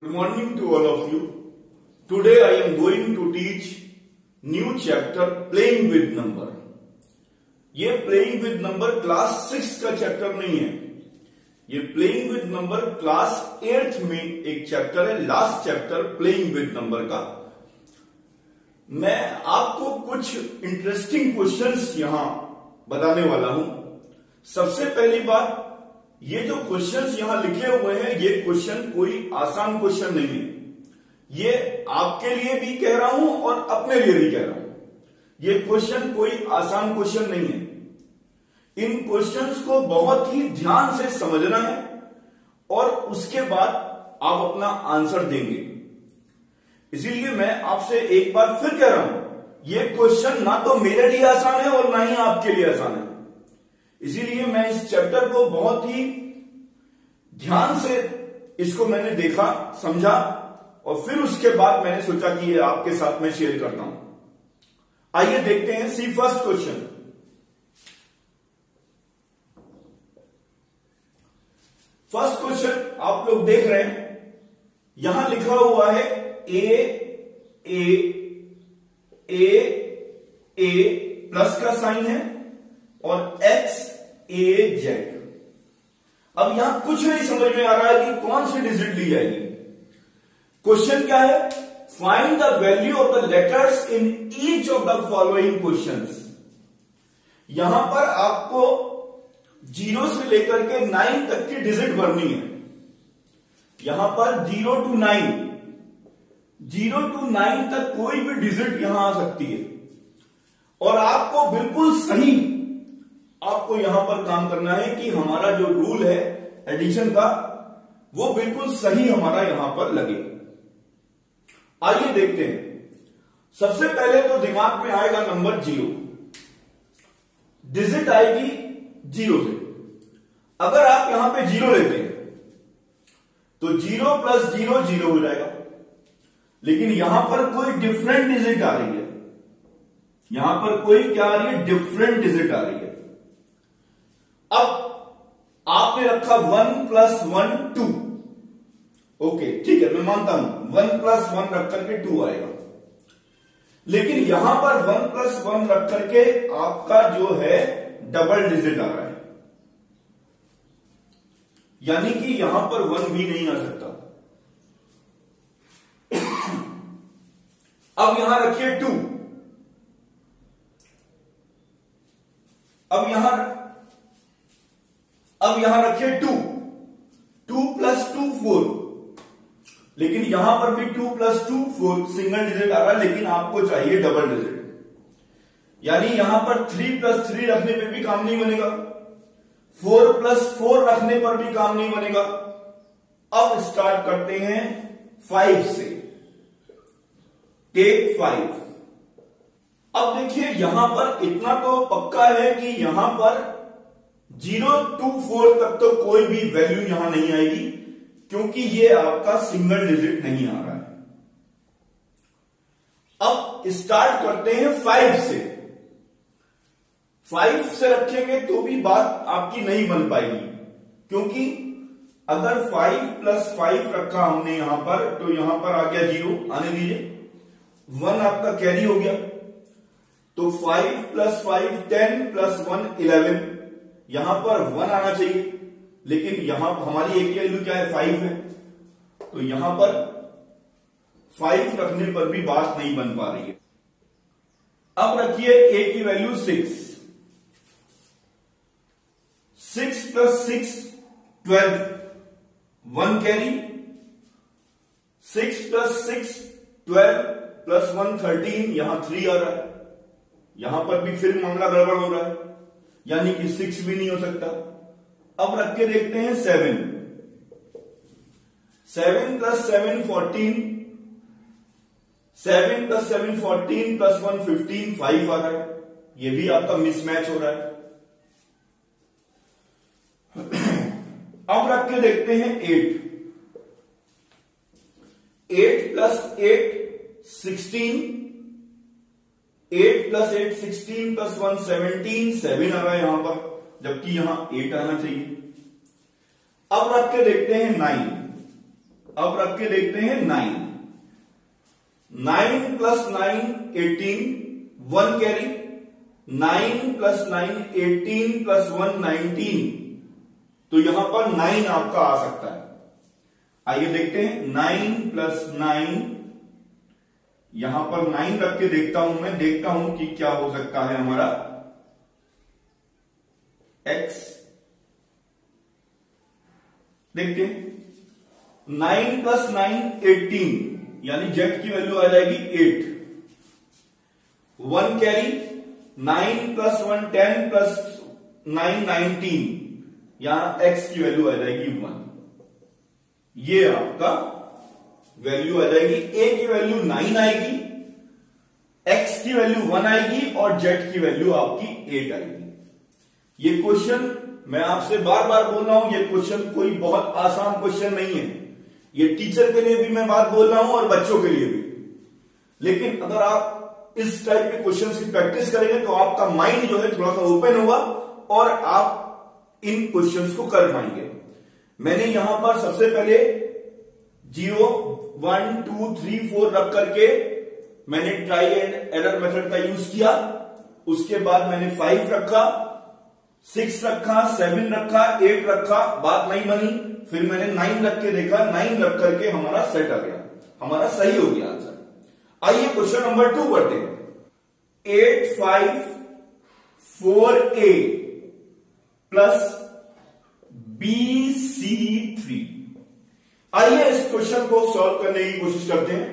Good morning to all of you. Today I am going to teach new chapter playing with number. ये playing with number class 6 का chapter नहीं है, ये playing with number class 8th में एक chapter है, last chapter playing with number का। मैं आपको कुछ इंटरेस्टिंग क्वेश्चंस यहां बताने वाला हूं। सबसे पहली बात, ये जो क्वेश्चंस यहां लिखे हुए हैं, ये क्वेश्चन कोई आसान क्वेश्चन नहीं है। ये आपके लिए भी कह रहा हूं और अपने लिए भी कह रहा हूं, ये क्वेश्चन कोई आसान क्वेश्चन नहीं है। इन क्वेश्चंस को बहुत ही ध्यान से समझना है और उसके बाद आप अपना आंसर देंगे। इसीलिए मैं आपसे एक बार फिर कह रहा हूं, ये क्वेश्चन ना तो मेरे लिए आसान है और ना ही आपके लिए आसान है। इसीलिए मैं इस चैप्टर को बहुत ही ध्यान से इसको मैंने देखा, समझा और फिर उसके बाद मैंने सोचा कि ये आपके साथ में शेयर करता हूं। आइए देखते हैं। सी फर्स्ट क्वेश्चन। फर्स्ट क्वेश्चन आप लोग देख रहे हैं, यहां लिखा हुआ है ए प्लस का साइन है और एक्स ए जेड। अब यहां कुछ नहीं समझ में आ रहा है कि कौन सी डिजिट ली जाएगी। क्वेश्चन क्या है? Find the value of the letters in each of the following questions. यहां पर आपको 0 से लेकर के 9 तक की डिजिट भरनी है। यहां पर 0 to 9 तक कोई भी डिजिट यहां आ सकती है और आपको बिल्कुल सही आपको यहां पर काम करना है कि हमारा जो रूल है एडिशन का, वो बिल्कुल सही हमारा यहां पर लगे। आइए देखते हैं। सबसे पहले तो दिमाग में आएगा नंबर 0, डिजिट आएगी 0 से। अगर आप यहां पे 0 लेते हैं तो 0 प्लस 0 0 हो जाएगा, लेकिन यहां पर कोई डिफरेंट डिजिट आ रही है। यहां पर कोई क्या आ रही है? डिफरेंट डिजिट आ रही है। अब आपने रखा 1 प्लस 1 2, ओके ठीक है, मैं मानता हूं 1 प्लस 1 रख करके 2 आएगा, लेकिन यहां पर 1 प्लस 1 रख करके आपका जो है डबल डिजिट आ रहा है, यानी कि यहां पर 1 भी नहीं आ सकता। अब यहां रखिए 2, अब यहां रखिए 2 प्लस 2 4, लेकिन यहां पर भी 2 प्लस 2 4 सिंगल डिजिट आ रहा है, लेकिन आपको चाहिए डबल डिजिट। यानी यहां पर 3 प्लस 3 रखने पे भी काम नहीं बनेगा, 4 प्लस 4 रखने पर भी काम नहीं बनेगा। अब स्टार्ट करते हैं 5 से। टेक 5। अब देखिए यहां पर इतना तो पक्का है कि यहां पर 0 to 4 तक तो कोई भी वैल्यू यहां नहीं आएगी, क्योंकि ये आपका सिंगल डिजिट नहीं आ रहा है। अब स्टार्ट करते हैं 5 से। 5 से रखेंगे तो भी बात आपकी नहीं बन पाएगी, क्योंकि अगर 5 प्लस 5 रखा हमने यहां पर, तो यहां पर आ गया 0, आने दीजिए, 1 आपका कैरी हो गया, तो 5 प्लस 5 10 प्लस 1 11। यहां पर 1 आना चाहिए, लेकिन यहां हमारी एक वैल्यू क्या है? 5 है, तो यहां पर 5 रखने पर भी बात नहीं बन पा रही है। अब रखिए a की value 6। 6 plus 6 12, 1 carry, 6 plus 6 12 plus 1 13, यहां 3 आ रहा है। यहां पर भी फिर मामला गड़बड़ हो रहा है, यानी कि 6 भी नहीं हो सकता। अब रख के देखते हैं 7। 7 प्लस 7 14, 7 प्लस 7 14 प्लस 1 15, 5 आ रहा है। ये भी आपका मिसमैच हो रहा है। अब रख के देखते हैं 8। 8 प्लस 8 16, 8 प्लस 8 16 प्लस 1 17, 7 आ रहा है यहां पर, जबकि यहां 8 आना चाहिए। अब रख के देखते हैं 9। अब रख के देखते हैं 9। 9 प्लस 9 18, 1 कैरी। 9 प्लस 9 18 प्लस 1 19, तो यहां पर 9 आपका आ सकता है। आइए देखते हैं 9 प्लस 9, यहां पर 9 रख के देखता हूं, मैं देखता हूं कि क्या हो सकता है हमारा x। देखते हैं 9 प्लस 9 18, यानी z की वैल्यू आ जाएगी 8। 1 कैरी। 9 प्लस 1 10 प्लस 9 19, यहां x की वैल्यू आ जाएगी 1। ये आपका वैल्यू आ जाएगी। a की वैल्यू 9 आएगी, x की वैल्यू 1 आएगी और z की वैल्यू आपकी 8 आएगी। ये क्वेश्चन मैं आपसे बार बार बोल रहा हूं, ये क्वेश्चन कोई बहुत आसान क्वेश्चन नहीं है। ये टीचर के लिए भी मैं बात बोल रहा हूं और बच्चों के लिए भी। लेकिन अगर आप इस टाइप के क्वेश्चन की प्रैक्टिस करेंगे तो आपका माइंड जो है थोड़ा सा ओपन होगा और आप इन क्वेश्चंस को कर पाएंगे। मैंने यहां पर सबसे पहले 0 1 2 3 4 रख करके मैंने ट्राई एंड एरर मेथड का यूज किया। उसके बाद मैंने 5 रखा, 6 रखा, 7 रखा, 8 रखा, बात नहीं बनी। फिर मैंने 9 रख के देखा, 9 रख करके हमारा सेट आ गया, हमारा सही हो गया आंसर। आइए क्वेश्चन नंबर 2 करते हैं। 8 5 4a प्लस BC3। आइए इस क्वेश्चन को सॉल्व करने की कोशिश करते हैं।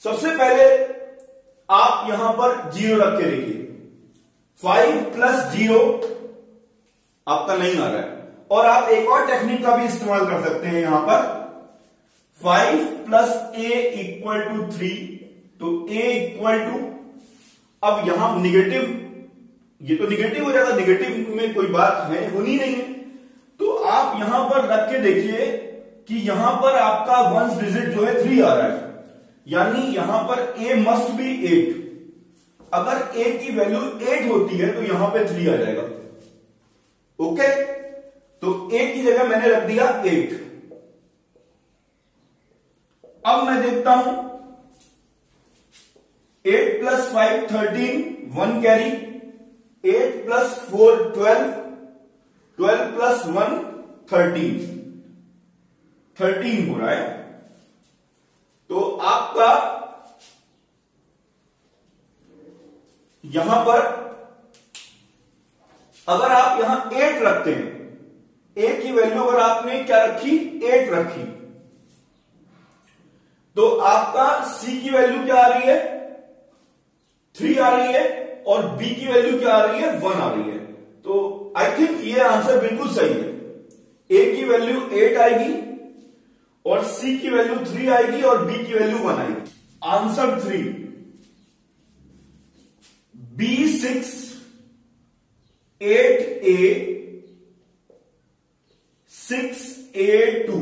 सबसे पहले आप यहां पर 0 रख के देखिए। 5 प्लस 0 आपका नहीं आ रहा है, और आप एक और टेक्निक का भी इस्तेमाल कर सकते हैं। यहां पर 5 प्लस a इक्वल टू 3, तो a इक्वल टू, अब यहां निगेटिव, ये तो निगेटिव हो जाएगा, निगेटिव में कोई बात है होनी नहीं है। तो आप यहां पर रख के देखिए कि यहां पर आपका वंस डिजिट जो है 3 आ रहा है, यानी यहां पर a मस्ट बी 8। अगर a की वैल्यू 8 होती है तो यहां पे 3 आ जाएगा। ओके, तो a की जगह मैंने रख दिया 8। अब मैं देखता हूं 8 प्लस 5 13, 1 कैरी। 8 प्लस 4 12, 12 प्लस 1 13, 13 हो रहा है। तो आपका यहां पर अगर आप यहां 8 रखते हैं, a की वैल्यू अगर आपने क्या रखी, 8 रखी, तो आपका c की वैल्यू क्या आ रही है, 3 आ रही है, और b की वैल्यू क्या आ रही है, 1 आ रही है। तो आई थिंक ये आंसर बिल्कुल सही है। a की वैल्यू 8 आएगी और c की वैल्यू 3 आएगी और b की वैल्यू 1 आएगी। Answer 3, B6 8a 6a2।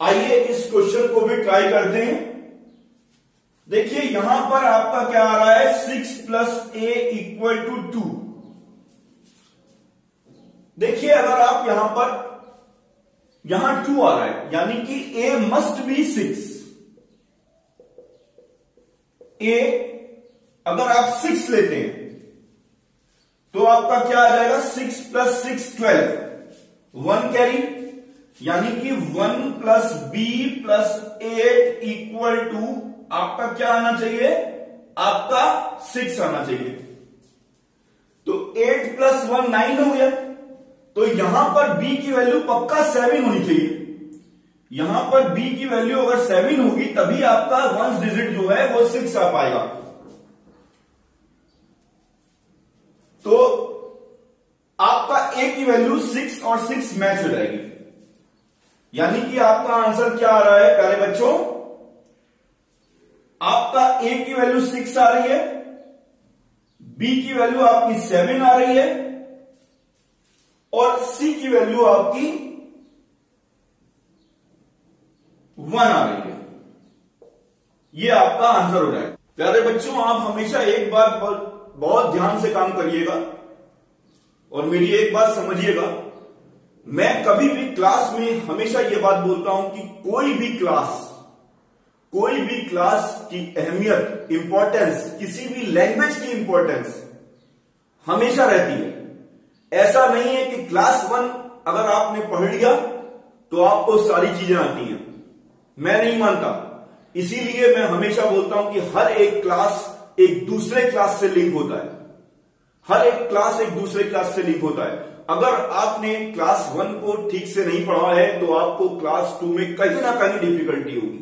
आइए इस क्वेश्चन को भी ट्राई करते हैं। देखिए यहां पर आपका क्या आ रहा है, 6 प्लस a इक्वल टू 2। देखिए अगर आप यहां पर, यहां 2 आ रहा है, यानी कि a मस्ट बी 6। a अगर आप 6 लेते हैं तो आपका क्या आ जाएगा, 6 प्लस 6 12, 1 कैरी, यानी कि 1 plus b plus 8 equal to आपका क्या आना चाहिए, आपका 6 आना चाहिए। तो 8 प्लस 1 9 हो गया। तो यहां पर b की वैल्यू पक्का 7 होनी चाहिए। यहां पर b की वैल्यू अगर 7 होगी तभी आपका वंस डिजिट जो है वो 6 आ पाएगा। तो आपका a की वैल्यू 6 और 6 मैच हो जाएगी, यानी कि आपका आंसर क्या आ रहा है प्यारे बच्चों, आपका a की वैल्यू 6 आ रही है, b की वैल्यू आपकी 7 आ रही है और c की वैल्यू आपकी 1 आ रही है। ये आपका आंसर हो जाएगा। प्यारे बच्चों, आप हमेशा एक बात पर बहुत ध्यान से काम करिएगा और मेरी एक बात समझिएगा मैं कभी भी क्लास में हमेशा यह बात बोलता हूं कि कोई भी क्लास की अहमियत, इंपॉर्टेंस, किसी भी लैंग्वेज की इंपॉर्टेंस हमेशा रहती है। ऐसा नहीं है कि क्लास 1 अगर आपने पढ़ लिया तो आपको सारी चीजें आती हैं, मैं नहीं मानता। इसीलिए मैं हमेशा बोलता हूं कि हर एक क्लास एक दूसरे क्लास से लिंक होता है, हर एक क्लास एक दूसरे क्लास से लिंक होता है। अगर आपने क्लास 1 को ठीक से नहीं पढ़ा है तो आपको क्लास 2 में कहीं ना कहीं डिफिकल्टी होगी,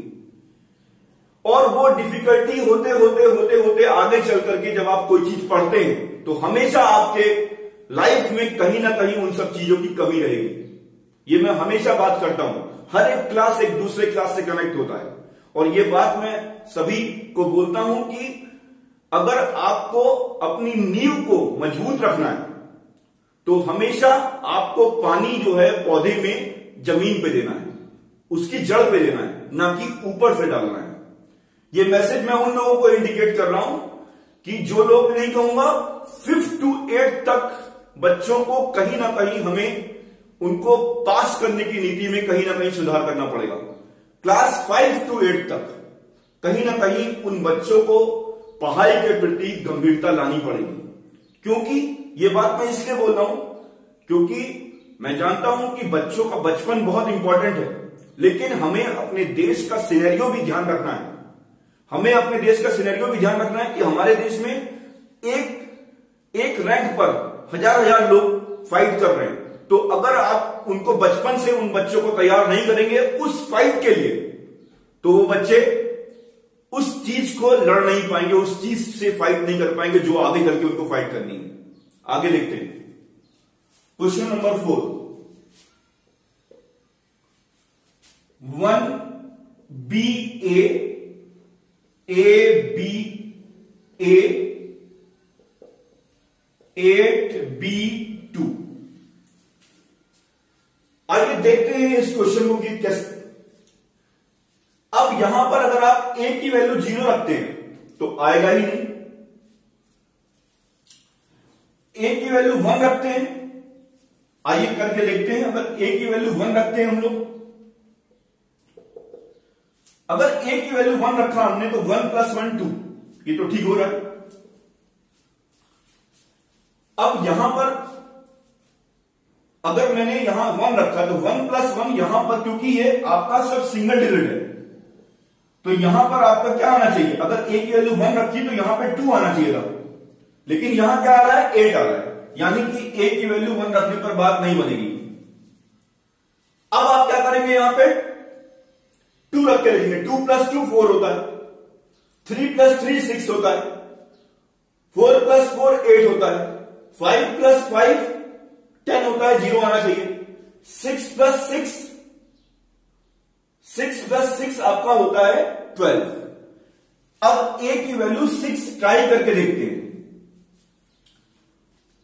और वो डिफिकल्टी होते होते होते होते आगे चल करके जब आप कोई चीज पढ़ते हैं तो हमेशा आपके लाइफ में कहीं ना कहीं उन सब चीजों की कमी रहेगी। ये मैं हमेशा बात करता हूं, हर एक क्लास एक दूसरे क्लास से कनेक्ट होता है। और ये बात मैं सभी को बोलता हूं कि अगर आपको अपनी नींव को मजबूत रखना है तो हमेशा आपको पानी जो है पौधे में जमीन पे देना है, उसकी जड़ पे देना है, ना कि ऊपर से डालना है। ये मैसेज मैं उन लोगों को इंडिकेट कर रहा हूं कि जो लोग, नहीं कहूंगा 5th to 8th तक बच्चों को कहीं ना कहीं हमें उनको पास करने की नीति में कहीं ना कहीं सुधार करना पड़ेगा। क्लास 5 to 8 तक कहीं ना कहीं उन बच्चों को पढ़ाई के प्रति गंभीरता लानी पड़ेगी। क्योंकि ये बात मैं इसलिए बोल रहा हूं क्योंकि मैं जानता हूं कि बच्चों का बचपन बहुत इंपॉर्टेंट है, लेकिन हमें अपने देश का सिनेरियो भी ध्यान रखना है। हमें अपने देश का सिनेरियो भी ध्यान रखना है कि हमारे देश में एक रैंक पर हजार लोग फाइट कर रहे हैं। तो अगर आप उनको बचपन से उन बच्चों को तैयार नहीं करेंगे उस फाइट के लिए, तो वो बच्चे उस चीज को लड़ नहीं पाएंगे, उस चीज से फाइट नहीं कर पाएंगे जो आगे चल के उनको फाइट करनी है। आगे देखते हैं question number 4। 1BA AB A 8B2। आइए देखते हैं इस क्वेश्चन को कि कैसे। अब यहां पर अगर आप a की वैल्यू 0 रखते हैं तो आएगा ही नहीं, a की वैल्यू 1 रखते हैं, आइए करके देखते हैं। अगर a की वैल्यू 1 रखते हैं हम लोग, अगर a की वैल्यू 1 रखा हमने तो 1 + 1 2, ये तो ठीक हो रहा है। अब यहां पर अगर मैंने यहां 1 रखा तो 1 + 1 यहां पर, क्योंकि ये आपका सब सिंगल डिजिट है तो यहां पर आपका क्या आना चाहिए, अगर a की वैल्यू 1 रखी तो यहां पे 2 आना चाहिए था, लेकिन यहां क्या आ रहा है 8 आ रहा है, यानी कि a की वैल्यू 1 रखने पर बात नहीं बनेगी। अब आप क्या करेंगे, यहां पे 2 रख के लिखेंगे। 2 + 2 4 होता है, 3 + 3 6 होता है, 4 + 4 8 होता है, 5 + 5 10 होता है, 0 आना चाहिए। 6 + 6 आपका होता है 12। अब a की वैल्यू 6 ट्राई करके देखते हैं।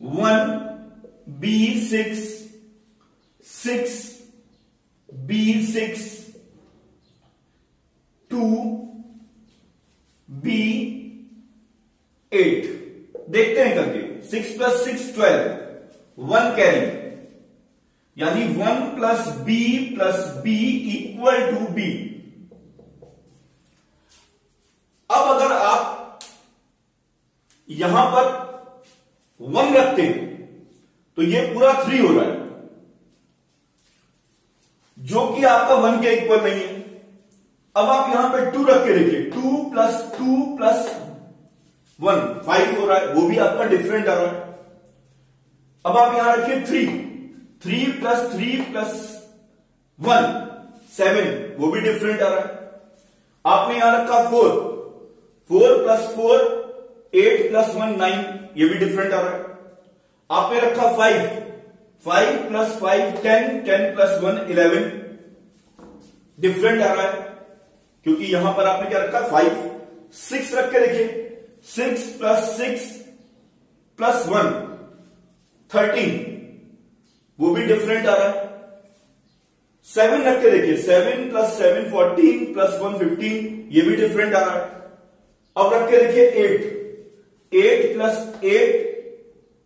1B6 6B6 2B8 देखते हैं करके। 6 + 6 12, 1 कैरी, यानी 1 + B + B = B। अब अगर आप यहां पर 1 रखते हैं तो ये पूरा 3 हो रहा है, जो कि आपका 1 के इक्वल नहीं है। अब आप यहां पे 2 रख के देखिए, 2 + 2 + 1 5 हो रहा है, वो भी आपका डिफरेंट आ रहा है। अब आप यहां रखिए 3 + 3 + 1 7, वो भी डिफरेंट आ रहा है। आपने यहां रखा 4 + 4 8 + 1 9, ये भी डिफरेंट आ रहा है। आपने रखा 5 + 5 10 10 + 1 11, डिफरेंट आ रहा है, क्योंकि यहां पर आपने क्या रखा 5। 6 रख के देखिए, 6 + 6 + 1 13, वो भी डिफरेंट आ रहा है। 7 रख के देखिए, 7 + 7 14 + 1 15, ये भी डिफरेंट आ रहा है। अब रख के देखिए 8 + 8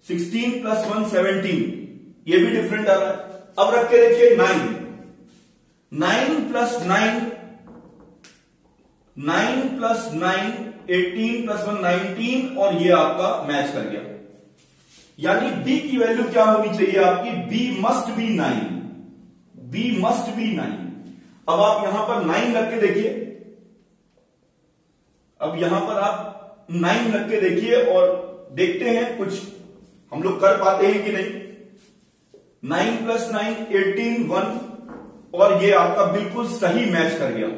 16 + 1 17, ये भी डिफरेंट आ रहा है। अब रख के देखिए 9, 9 प्लस 9, 9 प्लस 9 18 प्लस 1 19, और ये आपका मैच कर गया। यानी b की वैल्यू क्या होनी चाहिए आपकी, b must be 9, b must be 9। अब आप यहां पर 9 रख के देखिए, अब यहां पर आप 9 रख के देखिए और देखते हैं कुछ हम लोग कर पाते हैं कि नहीं। 9 प्लस 9 18 1, और ये आपका बिल्कुल सही मैच कर गया।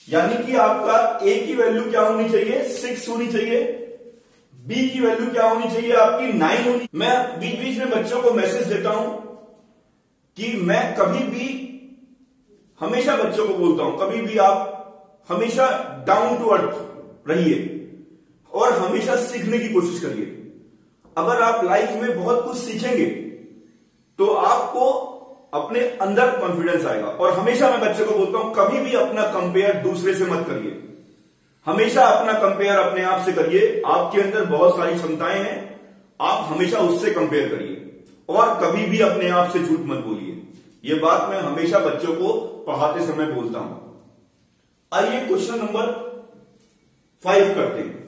यानी कि आपका a की वैल्यू क्या होनी चाहिए, 6 होनी चाहिए, b की वैल्यू क्या होनी चाहिए आपकी 9 होनी। मैं बीच बीच में बच्चों को मैसेज देता हूं कि मैं कभी भी हमेशा बच्चों को बोलता हूं, कभी भी आप हमेशा डाउन टू अर्थ रहिए और हमेशा सीखने की कोशिश करिए। अगर आप लाइफ में बहुत कुछ सीखेंगे तो आपको अपने अंदर कॉन्फिडेंस आएगा। और हमेशा मैं बच्चे को बोलता हूं कभी भी अपना कंपेयर दूसरे से मत करिए, हमेशा अपना कंपेयर अपने आप से करिए। आपके अंदर बहुत सारी क्षमताएं हैं, आप हमेशा उससे कंपेयर करिए और कभी भी अपने आप से झूठ मत बोलिए। यह बात मैं हमेशा बच्चों को पढ़ाते समय बोलता हूं। आइए क्वेश्चन नंबर 5 करते हैं।